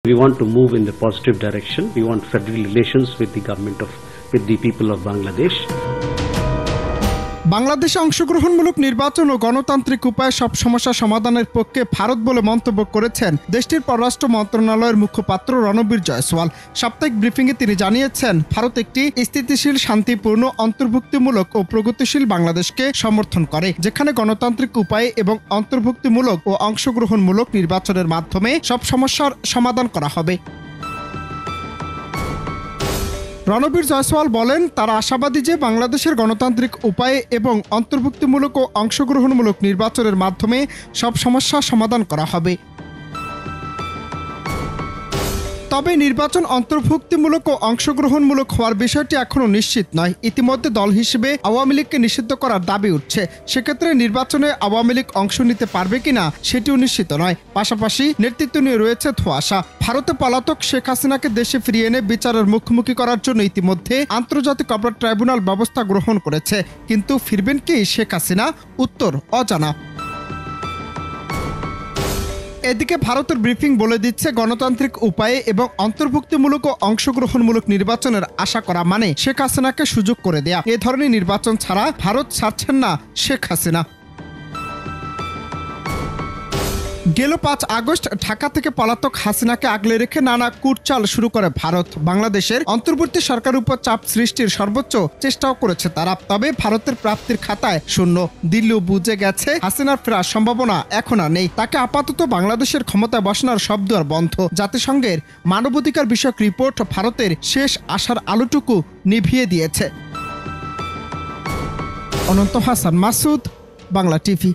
We want to move in the positive direction. We want friendly relations with the people of Bangladesh. বাংলাদেশে অংশগ্রহণমূলক নির্বাচন ও গণতান্ত্রিক উপায়ে সব সমস্যা সমাধানের পক্ষে ভারত বলে মন্তব্য করেছেন দেশটির পররাষ্ট্র মন্ত্রণালয়ের মুখপাত্র রণবীর জয়সওয়াল। সাপ্তাহিক ব্রিফিংয়ে তিনি জানিয়েছেন, ভারত একটি স্থিতিশীল, শান্তিপূর্ণ, অন্তর্ভুক্তিমূলক ও প্রগতিশীল বাংলাদেশকে সমর্থন করে, যেখানে গণতান্ত্রিক উপায়ে এবং অন্তর্ভুক্তিমূলক ও অংশগ্রহণমূলক নির্বাচনের মাধ্যমে সব সমস্যার সমাধান করা হবে। রণবীর জয়সওয়াল বলেন, তারা আশাবাদী যে বাংলাদেশের গণতান্ত্রিক উপায়ে এবং অন্তর্ভুক্তিমূলক ও অংশগ্রহণমূলক নির্বাচনের মাধ্যমে সব সমস্যার সমাধান করা হবে। তবে নির্বাচন অন্তর্ভুক্তিমূলক ও অংশগ্রহণমূলক হওয়ার বিষয়টি এখনও নিশ্চিত নয়। ইতিমধ্যে দল হিসেবে আওয়ামী লীগকে নিষিদ্ধ করার দাবি উঠছে। সেক্ষেত্রে নির্বাচনে আওয়ামী লীগ অংশ নিতে পারবে কিনা সেটিও নিশ্চিত নয়। পাশাপাশি নেতৃত্ব নিয়ে রয়েছে ধোঁয়াশা। ভারতে পলাতক শেখ হাসিনাকে দেশে ফিরিয়ে এনে বিচারের মুখোমুখি করার জন্য ইতিমধ্যে আন্তর্জাতিক অপরাধ ট্রাইব্যুনাল ব্যবস্থা গ্রহণ করেছে, কিন্তু ফিরবেন কি শেখ হাসিনা? উত্তর অজানা। এদিকে ভারতের ব্রিফিং বলে দিচ্ছে, গণতান্ত্রিক উপায়ে এবং অন্তর্ভুক্তিমূলক ও অংশগ্রহণমূলক নির্বাচনের আশা করা মানে শেখ হাসিনাকে সুযোগ করে দেয়া। এ ধরনের নির্বাচন ছাড়া ভারত ছাড়ছেন না শেখ হাসিনা। গেল 5 আগস্ট ঢাকা থেকে পলাতক হাসিনাকে আগলে রেখে নানা কুটচাল শুরু করে ভারত। বাংলাদেশের অন্তর্বর্তী সরকারের উপর চাপ সৃষ্টির সর্বোচ্চ চেষ্টাও করেছে তারা। তবে ভারতের প্রাপ্তির খাতায় শূন্য। দিল্লিও বুঝে গেছে হাসিনার ফেরার সম্ভাবনা এখন আর নেই। তাকে আপাতত বাংলাদেশের ক্ষমতায় বসানোর সব দুয়ার বন্ধ। জাতিসংঘের মানবাধিকার বিষয়ক রিপোর্ট ভারতের শেষ আশার আলোটুকু নিভিয়ে দিয়েছে। অনন্ত হাসান মাসুদ, বাংলা টিভি।